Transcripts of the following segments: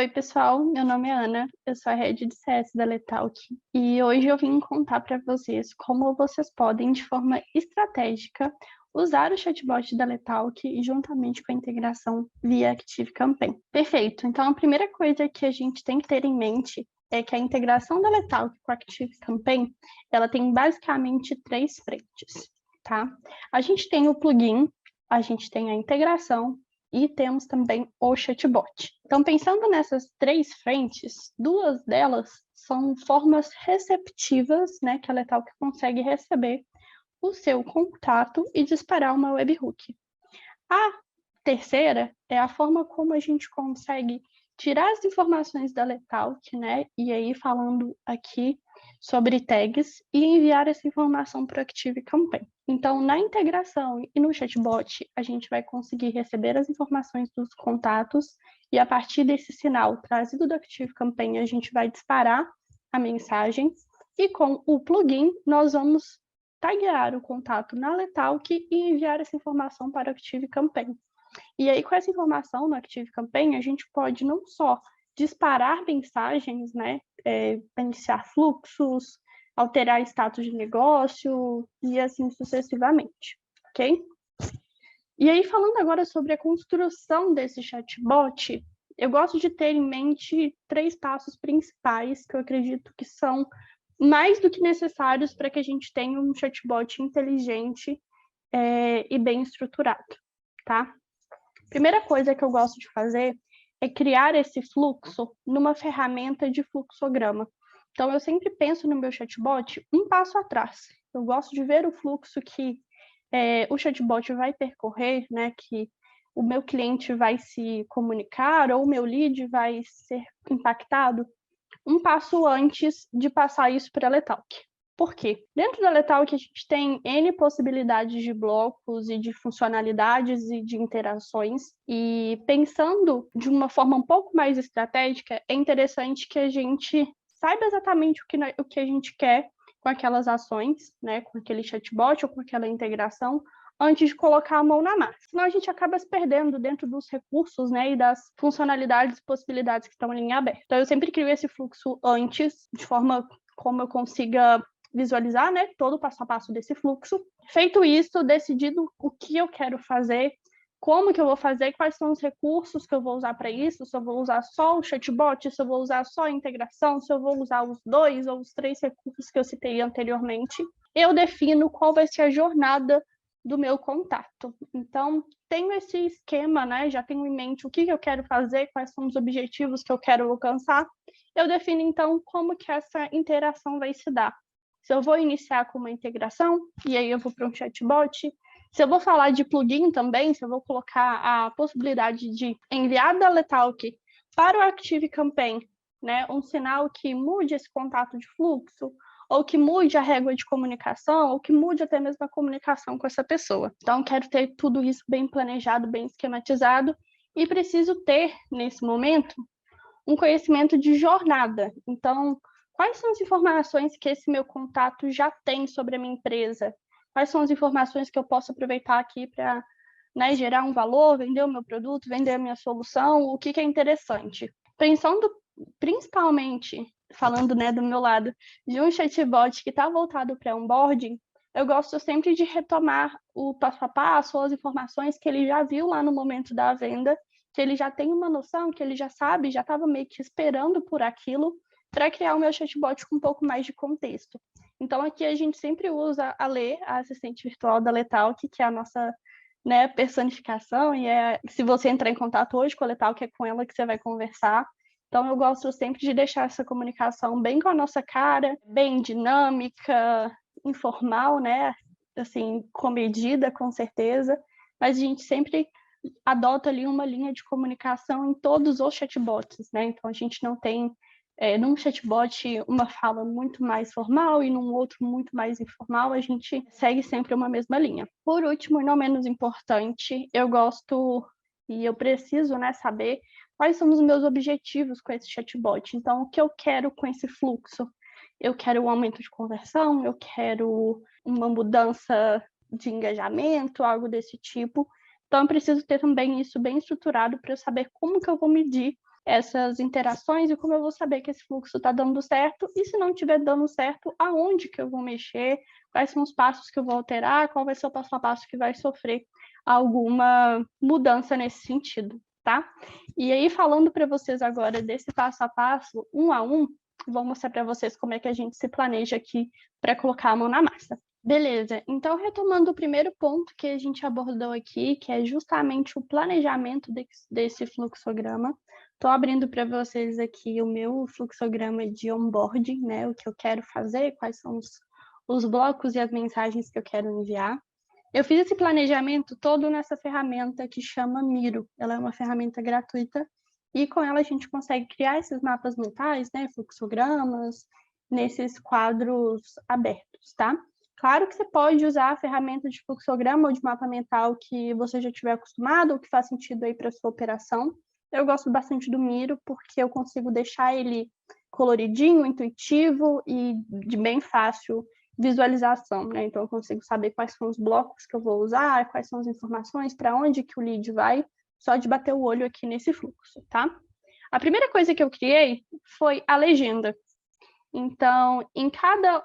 Oi, pessoal, meu nome é Ana, eu sou a Head de CS da Letalk e hoje eu vim contar para vocês como vocês podem, de forma estratégica, usar o chatbot da Letalk juntamente com a integração via ActiveCampaign. Perfeito, então a primeira coisa que a gente tem que ter em mente é que a integração da Letalk com a ActiveCampaign, ela tem basicamente três frentes, tá? A gente tem o plugin, a gente tem a integração e temos também o chatbot. Então, pensando nessas três frentes, duas delas são formas receptivas, né, que a Letalk consegue receber o seu contato e disparar uma webhook. A terceira é a forma como a gente consegue tirar as informações da Letalk, né, e aí falando aqui sobre tags e enviar essa informação para o ActiveCampaign. Então, na integração e no chatbot, a gente vai conseguir receber as informações dos contatos e a partir desse sinal trazido do ActiveCampaign, a gente vai disparar a mensagem e com o plugin nós vamos taguear o contato na Letalk e enviar essa informação para o ActiveCampaign. E aí, com essa informação no ActiveCampaign, a gente pode não só disparar mensagens, né, iniciar fluxos, alterar status de negócio e assim sucessivamente, ok? E aí, falando agora sobre a construção desse chatbot, eu gosto de ter em mente três passos principais que eu acredito que são mais do que necessários para que a gente tenha um chatbot inteligente e bem estruturado, tá? Primeira coisa que eu gosto de fazer é criar esse fluxo numa ferramenta de fluxograma. Então, eu sempre penso no meu chatbot um passo atrás. Eu gosto de ver o fluxo que o chatbot vai percorrer, né, que o meu cliente vai se comunicar ou o meu lead vai ser impactado um passo antes de passar isso para a Letalk. Por quê? Dentro da Letalk, a gente tem N possibilidades de blocos e de funcionalidades e de interações. E pensando de uma forma um pouco mais estratégica, é interessante que a gente saiba exatamente o que a gente quer com aquelas ações, né, com aquele chatbot ou com aquela integração, antes de colocar a mão na massa. Senão a gente acaba se perdendo dentro dos recursos, né, e das funcionalidades e possibilidades que estão ali em aberto. Então, eu sempre crio esse fluxo antes, de forma como eu consiga visualizar, né, todo o passo a passo desse fluxo. Feito isso, decidido o que eu quero fazer, como que eu vou fazer, quais são os recursos que eu vou usar para isso, se eu vou usar só o chatbot, se eu vou usar só a integração, se eu vou usar os dois ou os três recursos que eu citei anteriormente, eu defino qual vai ser a jornada do meu contato. Então, tenho esse esquema, né? Já tenho em mente o que eu quero fazer, quais são os objetivos que eu quero alcançar. Eu defino, então, como que essa interação vai se dar. Se eu vou iniciar com uma integração, e aí eu vou para um chatbot. Se eu vou falar de plugin também, se eu vou colocar a possibilidade de enviar da Letalk para o ActiveCampaign, né, um sinal que mude esse contato de fluxo, ou que mude a régua de comunicação, ou que mude até mesmo a comunicação com essa pessoa. Então, quero ter tudo isso bem planejado, bem esquematizado, e preciso ter, nesse momento, um conhecimento de jornada. Então, quais são as informações que esse meu contato já tem sobre a minha empresa? Quais são as informações que eu posso aproveitar aqui para, né, gerar um valor, vender o meu produto, vender a minha solução, o que é interessante? Pensando principalmente, falando, né, do meu lado, de um chatbot que está voltado para onboarding, eu gosto sempre de retomar o passo a passo ou as informações que ele já viu lá no momento da venda, que ele já tem uma noção, que ele já sabe, já estava meio que esperando por aquilo, para criar o meu chatbot com um pouco mais de contexto. Então, aqui a gente sempre usa a Lê, a assistente virtual da Letalk, que é a nossa, né, personificação, e se você entrar em contato hoje com a Letalk, é com ela que você vai conversar. Então, eu gosto sempre de deixar essa comunicação bem com a nossa cara, bem dinâmica, informal, né? Assim, comedida, com certeza, mas a gente sempre adota ali uma linha de comunicação em todos os chatbots, né? Então, a gente não tem num chatbot uma fala muito mais formal e num outro muito mais informal, a gente segue sempre uma mesma linha. Por último, e não menos importante, eu gosto e eu preciso, né, saber quais são os meus objetivos com esse chatbot. Então, o que eu quero com esse fluxo? Eu quero um aumento de conversão, eu quero uma mudança de engajamento, algo desse tipo. Então, eu preciso ter também isso bem estruturado para eu saber como que eu vou medir essas interações e como eu vou saber que esse fluxo está dando certo e se não estiver dando certo, aonde que eu vou mexer, quais são os passos que eu vou alterar, qual vai ser o passo a passo que vai sofrer alguma mudança nesse sentido, tá? E aí, falando para vocês agora desse passo a passo, um a um, vou mostrar para vocês como é que a gente se planeja aqui para colocar a mão na massa. Beleza, então retomando o primeiro ponto que a gente abordou aqui, que é justamente o planejamento desse fluxograma. Estou abrindo para vocês aqui o meu fluxograma de onboarding, né? O que eu quero fazer, quais são os blocos e as mensagens que eu quero enviar. Eu fiz esse planejamento todo nessa ferramenta que chama Miro. Ela é uma ferramenta gratuita e com ela a gente consegue criar esses mapas mentais, né? Fluxogramas, nesses quadros abertos, tá? Claro que você pode usar a ferramenta de fluxograma ou de mapa mental que você já estiver acostumado ou que faz sentido aí para sua operação. Eu gosto bastante do Miro porque eu consigo deixar ele coloridinho, intuitivo e de bem fácil visualização, né? Então eu consigo saber quais são os blocos que eu vou usar, quais são as informações, para onde que o lead vai, só de bater o olho aqui nesse fluxo, tá? A primeira coisa que eu criei foi a legenda. Então, em cada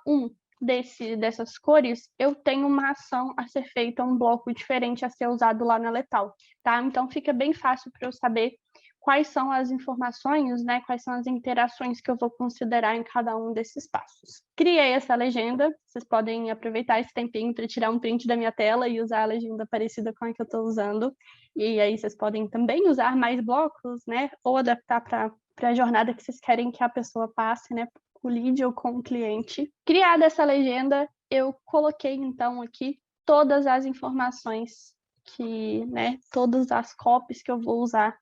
dessas cores, eu tenho uma ação a ser feita, um bloco diferente a ser usado lá na Letal, tá? Então, fica bem fácil para eu saber quais são as informações, né? Quais são as interações que eu vou considerar em cada um desses passos. Criei essa legenda, vocês podem aproveitar esse tempinho para tirar um print da minha tela e usar a legenda parecida com a que eu estou usando. E aí vocês podem também usar mais blocos, né? Ou adaptar para a jornada que vocês querem que a pessoa passe, né? O lead ou com o cliente. Criada essa legenda, eu coloquei então aqui todas as informações né, todas as copies que eu vou usar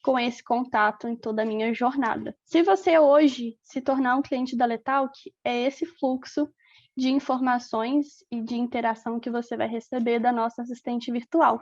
com esse contato em toda a minha jornada. Se você hoje se tornar um cliente da Letalk, é esse fluxo de informações e de interação que você vai receber da nossa assistente virtual.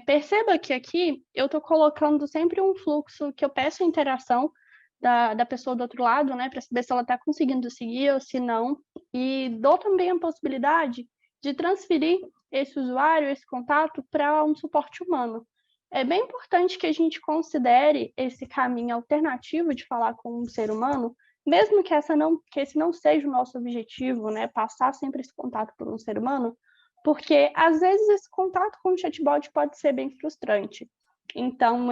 Perceba que aqui eu estou colocando sempre um fluxo que eu peço interação da pessoa do outro lado, né, para saber se ela está conseguindo seguir ou se não, e dou também a possibilidade de transferir esse usuário, esse contato, para um suporte humano. É bem importante que a gente considere esse caminho alternativo de falar com um ser humano, mesmo que esse não seja o nosso objetivo, né, passar sempre esse contato por um ser humano, porque às vezes esse contato com o chatbot pode ser bem frustrante. Então,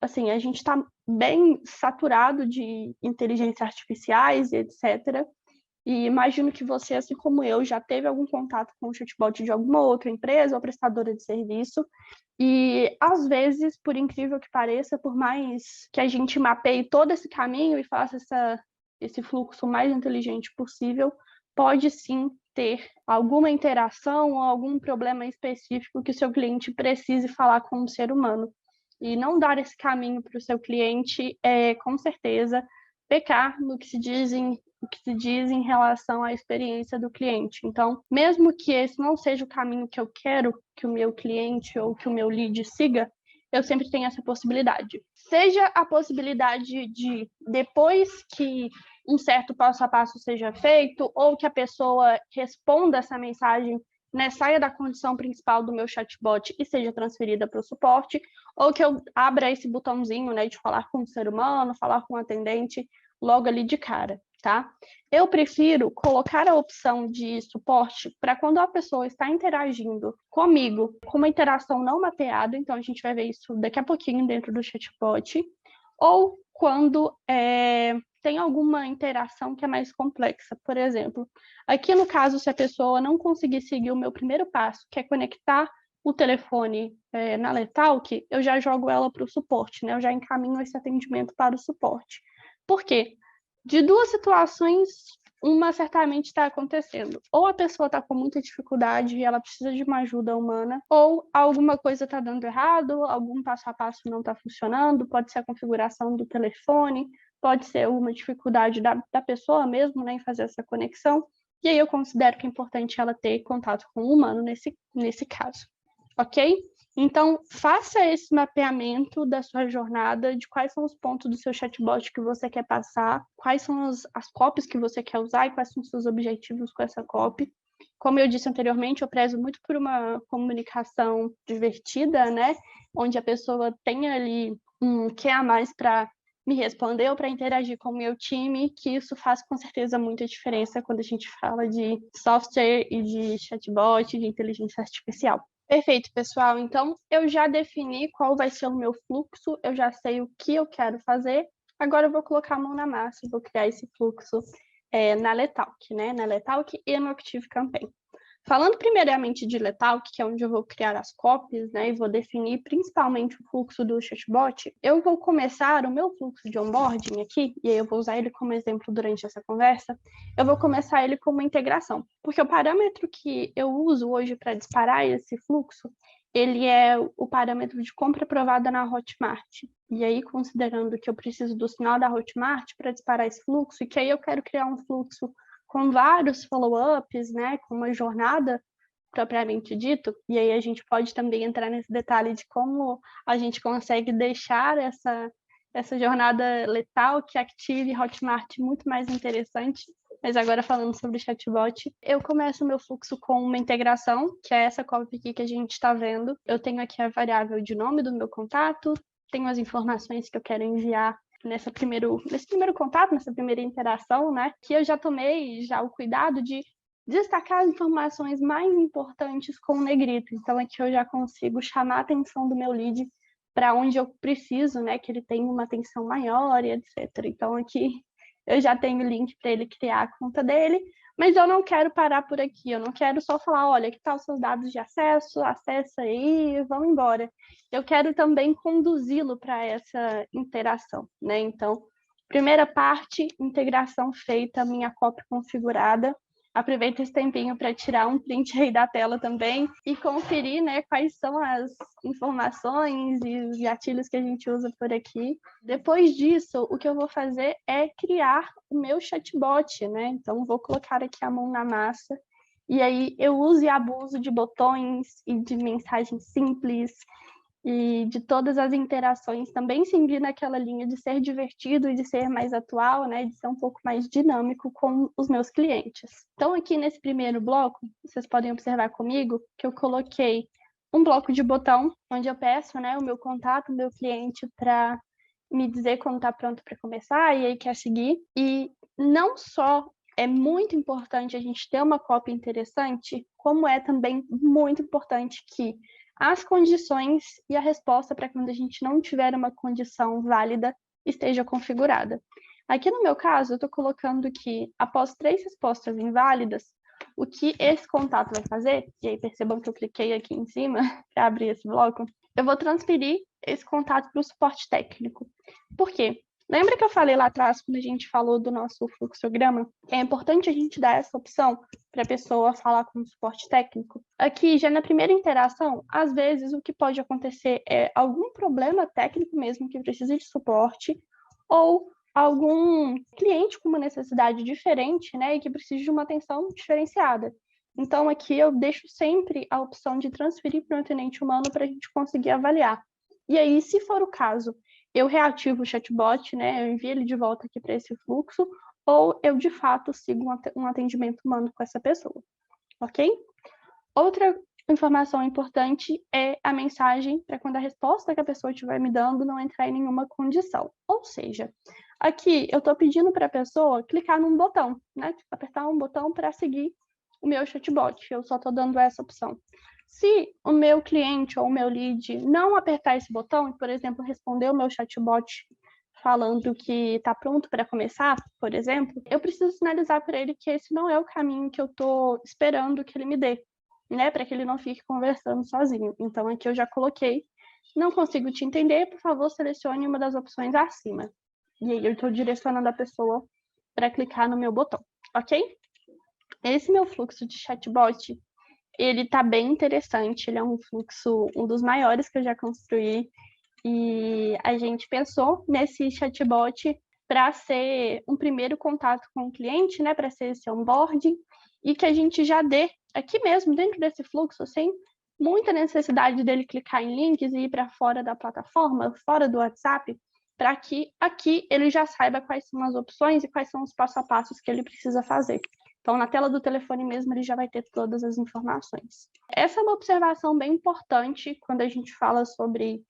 a gente está bem saturado de inteligências artificiais e etc. E imagino que você, assim como eu, já teve algum contato com o chatbot de alguma outra empresa ou prestadora de serviço. E, às vezes, por incrível que pareça, por mais que a gente mapeie todo esse caminho e faça esse fluxo mais inteligente possível, pode sim ter alguma interação ou algum problema específico que o seu cliente precise falar com um ser humano. E não dar esse caminho para o seu cliente é, com certeza, pecar no que se diz em relação à experiência do cliente. Então, mesmo que esse não seja o caminho que eu quero que o meu cliente ou que o meu lead siga, eu sempre tenho essa possibilidade. Seja a possibilidade de, depois que um certo passo a passo seja feito, ou que a pessoa responda essa mensagem, né, saia da condição principal do meu chatbot e seja transferida para o suporte, ou que eu abra esse botãozinho, né, de falar com um ser humano, falar com um atendente logo ali de cara, tá? Eu prefiro colocar a opção de suporte para quando a pessoa está interagindo comigo com uma interação não mapeada, então a gente vai ver isso daqui a pouquinho dentro do chatbot, ou quando tem alguma interação que é mais complexa. Por exemplo, aqui no caso, se a pessoa não conseguir seguir o meu primeiro passo, que é conectar o telefone na Letalk, eu já jogo ela para o suporte, né? Eu já encaminho esse atendimento para o suporte. Por quê? De duas situações, uma certamente está acontecendo. Ou a pessoa está com muita dificuldade e ela precisa de uma ajuda humana, ou alguma coisa está dando errado, algum passo a passo não está funcionando, pode ser a configuração do telefone, pode ser uma dificuldade da pessoa mesmo, né, em fazer essa conexão. E aí eu considero que é importante ela ter contato com o humano nesse caso. Ok? Então, faça esse mapeamento da sua jornada, de quais são os pontos do seu chatbot que você quer passar, quais são as copies que você quer usar e quais são os seus objetivos com essa copy. Como eu disse anteriormente, eu prezo muito por uma comunicação divertida, né? Onde a pessoa tenha ali um que a mais para me respondeu, para interagir com o meu time, que isso faz com certeza muita diferença quando a gente fala de software e de chatbot, de inteligência artificial. Perfeito, pessoal. Então, eu já defini qual vai ser o meu fluxo, eu já sei o que eu quero fazer. Agora eu vou colocar a mão na massa, vou criar esse fluxo na Letalk, né? Na Letalk e no ActiveCampaign. Falando primeiramente de Letalk, que é onde eu vou criar as copies, né, e vou definir principalmente o fluxo do chatbot, eu vou começar o meu fluxo de onboarding aqui, e aí eu vou usar ele como exemplo durante essa conversa, eu vou começar ele com uma integração, porque o parâmetro que eu uso hoje para disparar esse fluxo, ele é o parâmetro de compra aprovada na Hotmart. E aí, considerando que eu preciso do sinal da Hotmart para disparar esse fluxo, e que aí eu quero criar um fluxo com vários follow-ups, né, com uma jornada propriamente dito, e aí a gente pode também entrar nesse detalhe de como a gente consegue deixar essa jornada letal que Active Hotmart muito mais interessante. Mas agora falando sobre chatbot, eu começo o meu fluxo com uma integração, que é essa copy aqui que a gente está vendo. Eu tenho aqui a variável de nome do meu contato, tenho as informações que eu quero enviar nesse primeiro contato, nessa primeira interação, né, que eu já tomei já o cuidado de destacar as informações mais importantes com o negrito. Então, aqui eu já consigo chamar a atenção do meu lead para onde eu preciso, né, que ele tenha uma atenção maior e etc. Então, aqui eu já tenho o link para ele criar a conta dele, mas eu não quero parar por aqui, eu não quero só falar, olha, que tal os seus dados de acesso, acessa aí, vamos embora. Eu quero também conduzi-lo para essa interação, né? Então, primeira parte, integração feita, minha copy configurada. Aproveita esse tempinho para tirar um print aí da tela também e conferir, né, quais são as informações e os gatilhos que a gente usa por aqui. Depois disso, o que eu vou fazer é criar o meu chatbot, né? Então, vou colocar aqui a mão na massa. E aí, eu uso e abuso de botões e de mensagens simples e de todas as interações, também seguir naquela linha de ser divertido e de ser mais atual, né, de ser um pouco mais dinâmico com os meus clientes. Então, aqui nesse primeiro bloco, vocês podem observar comigo que eu coloquei um bloco de botão, onde eu peço, né, o meu contato, o meu cliente, para me dizer quando está pronto para começar e aí quer seguir. E não só é muito importante a gente ter uma cópia interessante, como é também muito importante que as condições e a resposta para quando a gente não tiver uma condição válida esteja configurada. Aqui no meu caso, eu estou colocando que após 3 respostas inválidas, o que esse contato vai fazer, e aí percebam que eu cliquei aqui em cima para abrir esse bloco, eu vou transferir esse contato para o suporte técnico. Por quê? Lembra que eu falei lá atrás, quando a gente falou do nosso fluxograma, que é importante a gente dar essa opção para a pessoa falar com o suporte técnico? Aqui, já na primeira interação, às vezes o que pode acontecer é algum problema técnico mesmo que precisa de suporte, ou algum cliente com uma necessidade diferente, né, e que precisa de uma atenção diferenciada. Então, aqui eu deixo sempre a opção de transferir para o atendente humano para a gente conseguir avaliar. E aí, se for o caso, eu reativo o chatbot, né, eu envio ele de volta aqui para esse fluxo, ou eu, de fato, sigo um atendimento humano com essa pessoa, ok? Outra informação importante é a mensagem para quando a resposta que a pessoa estiver me dando não entrar em nenhuma condição. Ou seja, aqui eu estou pedindo para a pessoa clicar num botão, né? Apertar um botão para seguir o meu chatbot. Eu só estou dando essa opção. Se o meu cliente ou o meu lead não apertar esse botão e, por exemplo, responder o meu chatbot falando que está pronto para começar, por exemplo, eu preciso sinalizar para ele que esse não é o caminho que eu estou esperando que ele me dê, né, para que ele não fique conversando sozinho. Então, aqui eu já coloquei, não consigo te entender, por favor, selecione uma das opções acima. E aí eu estou direcionando a pessoa para clicar no meu botão, ok? Esse meu fluxo de chatbot, ele está bem interessante, ele é um fluxo, um dos maiores que eu já construí, e a gente pensou nesse chatbot para ser um primeiro contato com o cliente, né, para ser esse onboarding, e que a gente já dê aqui mesmo, dentro desse fluxo, sem muita necessidade dele clicar em links e ir para fora da plataforma, fora do WhatsApp, para que aqui ele já saiba quais são as opções e quais são os passo a passos que ele precisa fazer. Então, na tela do telefone mesmo, ele já vai ter todas as informações. Essa é uma observação bem importante quando a gente fala sobre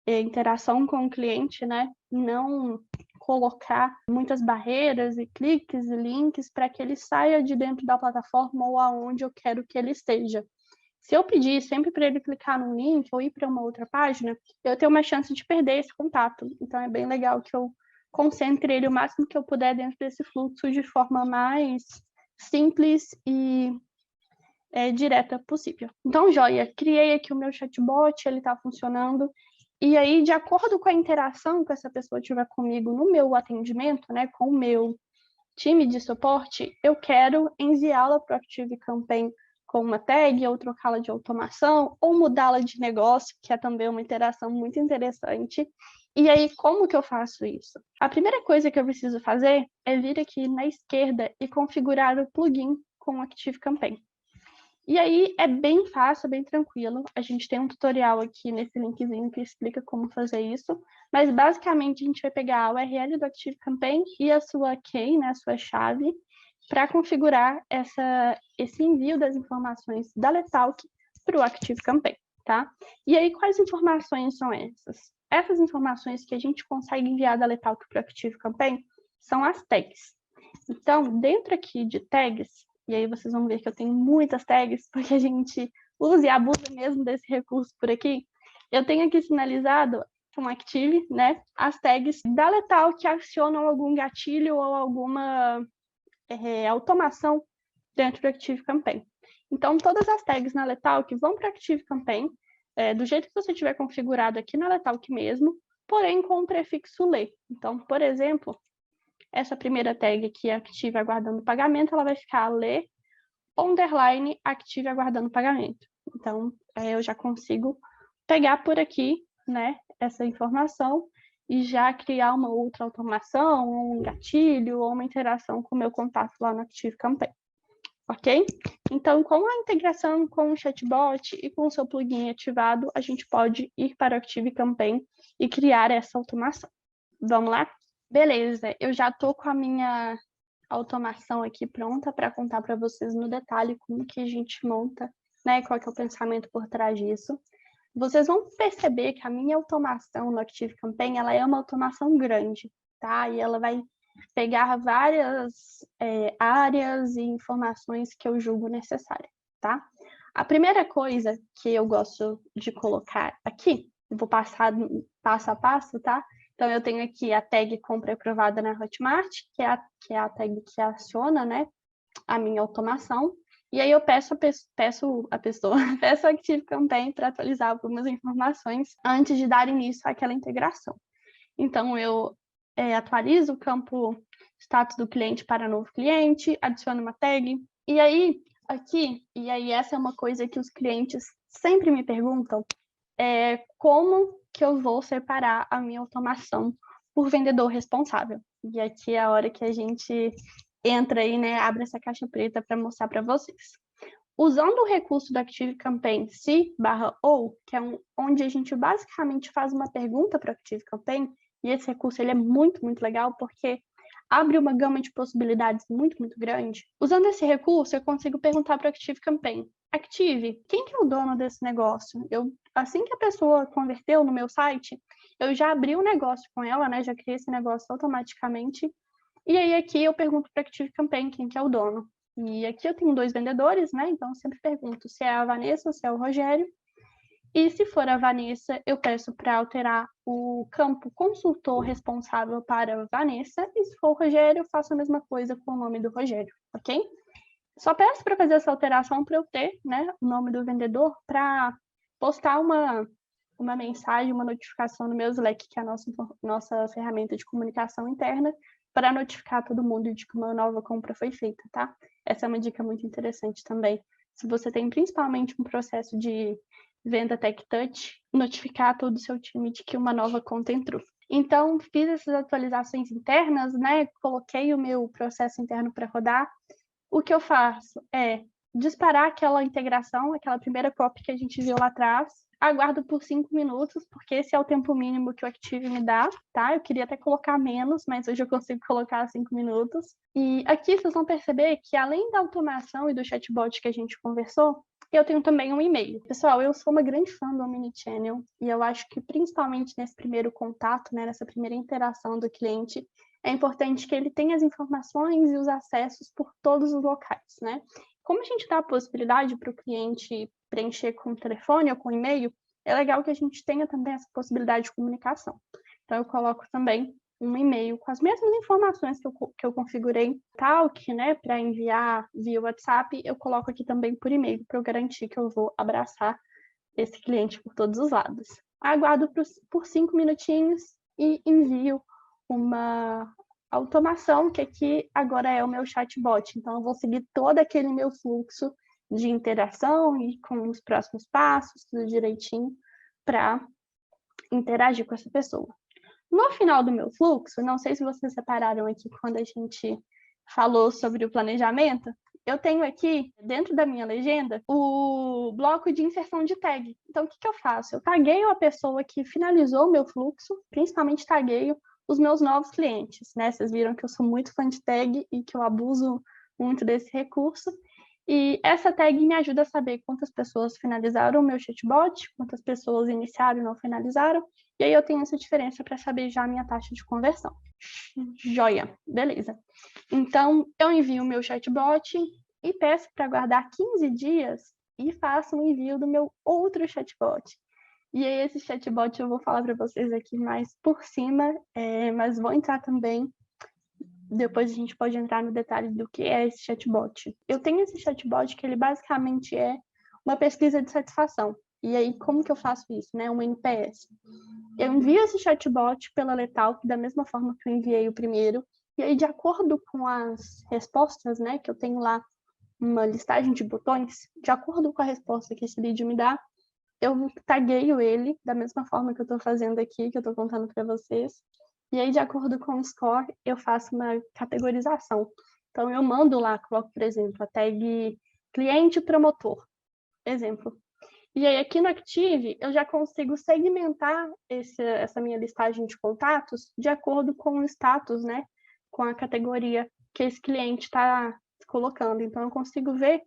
interação com o cliente, né? Não colocar muitas barreiras e cliques e links para que ele saia de dentro da plataforma ou aonde eu quero que ele esteja. Se eu pedir sempre para ele clicar num link ou ir para uma outra página, eu tenho uma chance de perder esse contato. Então, é bem legal que eu concentre ele o máximo que eu puder dentro desse fluxo de forma mais simples e direta possível. Então, joia, criei aqui o meu chatbot, ele está funcionando. E aí, de acordo com a interação que essa pessoa tiver comigo no meu atendimento, né, com o meu time de suporte, eu quero enviá-la para o ActiveCampaign com uma tag, ou trocá-la de automação, ou mudá-la de negócio, que é também uma interação muito interessante. E aí, como que eu faço isso? A primeira coisa que eu preciso fazer é vir aqui na esquerda e configurar o plugin com o ActiveCampaign. E aí é bem fácil, bem tranquilo. A gente tem um tutorial aqui nesse linkzinho que explica como fazer isso, mas basicamente a gente vai pegar a URL do ActiveCampaign e a sua key, né, a sua chave, para configurar esse envio das informações da Letalk para o ActiveCampaign, tá? E aí, quais informações são essas? Essas informações que a gente consegue enviar da Letalk para o ActiveCampaign são as tags. Então, dentro aqui de tags, e aí vocês vão ver que eu tenho muitas tags, porque a gente usa e abusa mesmo desse recurso por aqui, eu tenho aqui sinalizado com Active, né, as tags da Letal que acionam algum gatilho ou alguma automação dentro do ActiveCampaign. Então, todas as tags na Letalk vão para o ActiveCampaign, do jeito que você tiver configurado aqui na Letalk mesmo, porém com o prefixo ler. Então, por exemplo, essa primeira tag aqui, Active aguardando pagamento, ela vai ficar ler _ Active aguardando pagamento. Então, eu já consigo pegar por aqui, né, essa informação e já criar uma outra automação, um gatilho ou uma interação com o meu contato lá no ActiveCampaign. Ok? Então, com a integração com o chatbot e com o seu plugin ativado, a gente pode ir para o ActiveCampaign e criar essa automação. Vamos lá? Beleza, eu já estou com a minha automação aqui pronta para contar para vocês no detalhe como que a gente monta, né, qual que é o pensamento por trás disso. Vocês vão perceber que a minha automação no ActiveCampaign, ela é uma automação grande, tá? E ela vai pegar várias áreas e informações que eu julgo necessárias, tá? A primeira coisa que eu gosto de colocar aqui, eu vou passar passo a passo, tá? Então, eu tenho aqui a tag compra aprovada na Hotmart, que é a tag que aciona, né, a minha automação. E aí eu peço o ActiveCampaign para atualizar algumas informações antes de dar início àquela integração. Então, eu atualizo o campo status do cliente para novo cliente, adiciono uma tag. E aí, essa é uma coisa que os clientes sempre me perguntam, como que eu vou separar a minha automação por vendedor responsável. E aqui é a hora que a gente entra aí, né, abre essa caixa preta para mostrar para vocês. Usando o recurso do ActiveCampaign se/ou, que é onde a gente basicamente faz uma pergunta para o ActiveCampaign, e esse recurso ele é muito, muito legal, porque abre uma gama de possibilidades muito, muito grande. Usando esse recurso, eu consigo perguntar para o ActiveCampaign: Active, quem que é o dono desse negócio? Assim que a pessoa converteu no meu site, eu já abri o negócio com ela, né? Já criei esse negócio automaticamente. E aí aqui eu pergunto para o ActiveCampaign quem que é o dono. E aqui eu tenho 2 vendedores, né? Então eu sempre pergunto se é a Vanessa ou se é o Rogério. E se for a Vanessa, eu peço para alterar o campo consultor responsável para a Vanessa. E se for o Rogério, eu faço a mesma coisa com o nome do Rogério, ok? Só peço para fazer essa alteração para eu ter, né, o nome do vendedor para postar uma mensagem, uma notificação no meu Slack, que é a nossa ferramenta de comunicação interna, para notificar todo mundo de que uma nova compra foi feita, tá? Essa é uma dica muito interessante também. Se você tem principalmente um processo de venda Tech Touch, notificar todo o seu time de que uma nova conta entrou. Então, fiz essas atualizações internas, né? Coloquei o meu processo interno para rodar. O que eu faço é disparar aquela integração, aquela primeira copy que a gente viu lá atrás, aguardo por 5 minutos, porque esse é o tempo mínimo que o Active me dá, tá? Eu queria até colocar menos, mas hoje eu consigo colocar 5 minutos. E aqui vocês vão perceber que, além da automação e do chatbot que a gente conversou, E eu tenho também um e-mail. Pessoal, eu sou uma grande fã do Omnichannel e eu acho que principalmente nesse primeiro contato, né, nessa primeira interação do cliente, é importante que ele tenha as informações e os acessos por todos os locais, né? Como a gente dá a possibilidade para o cliente preencher com o telefone ou com o e-mail, é legal que a gente tenha também essa possibilidade de comunicação. Então, eu coloco também um e-mail com as mesmas informações que eu configurei Talk, né, para enviar via WhatsApp, eu coloco aqui também por e-mail, para eu garantir que eu vou abraçar esse cliente por todos os lados. Aguardo por 5 minutinhos e envio uma automação, que aqui agora é o meu chatbot. Então, eu vou seguir todo aquele meu fluxo de interação e com os próximos passos, tudo direitinho, para interagir com essa pessoa. No final do meu fluxo, não sei se vocês separaram aqui quando a gente falou sobre o planejamento, eu tenho aqui, dentro da minha legenda, o bloco de inserção de tag. Então, o que eu faço? Eu tagueio a pessoa que finalizou o meu fluxo, principalmente tagueio os meus novos clientes, né? Vocês viram que eu sou muito fã de tag e que eu abuso muito desse recurso. E essa tag me ajuda a saber quantas pessoas finalizaram o meu chatbot, quantas pessoas iniciaram e não finalizaram, e aí eu tenho essa diferença para saber já a minha taxa de conversão. Joia, beleza. Então, eu envio o meu chatbot e peço para aguardar 15 dias e faço um envio do meu outro chatbot. E aí, esse chatbot eu vou falar para vocês aqui mais por cima, mas vou entrar também. Depois a gente pode entrar no detalhe do que é esse chatbot. Eu tenho esse chatbot que ele basicamente é uma pesquisa de satisfação. E aí, como que eu faço isso, né? Um NPS. Eu envio esse chatbot pela Letalk da mesma forma que eu enviei o primeiro. E aí, de acordo com as respostas, né, que eu tenho lá uma listagem de botões, de acordo com a resposta que esse lead me dá, eu tagueio ele da mesma forma que eu estou fazendo aqui, que eu estou contando para vocês. E aí, de acordo com o score, eu faço uma categorização. Então, eu mando lá, coloco, por exemplo, a tag cliente promotor, exemplo. E aí, aqui no Active, eu já consigo segmentar essa minha listagem de contatos de acordo com o status, né? Com a categoria que esse cliente está colocando. Então, eu consigo ver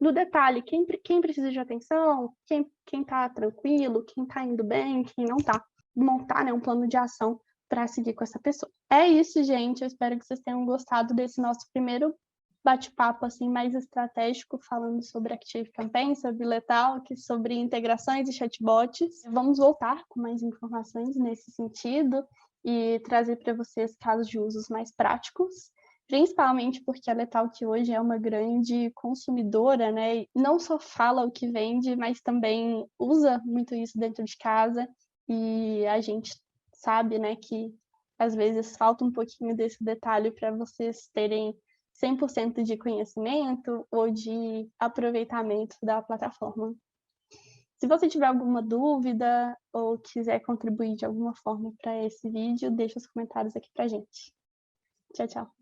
no detalhe quem precisa de atenção, quem está tranquilo, quem está indo bem, quem não está. Montar, né, um plano de ação para seguir com essa pessoa. É isso, gente. Eu espero que vocês tenham gostado desse nosso primeiro bate-papo assim mais estratégico, falando sobre Active Campaign, sobre Letalk, sobre integrações e chatbots. Vamos voltar com mais informações nesse sentido e trazer para vocês casos de usos mais práticos, principalmente porque a Letalk hoje é uma grande consumidora, né? Não só fala o que vende, mas também usa muito isso dentro de casa, e a gente sabe, né, que às vezes falta um pouquinho desse detalhe para vocês terem 100% de conhecimento ou de aproveitamento da plataforma. Se você tiver alguma dúvida ou quiser contribuir de alguma forma para esse vídeo, deixa os comentários aqui para a gente. Tchau, tchau.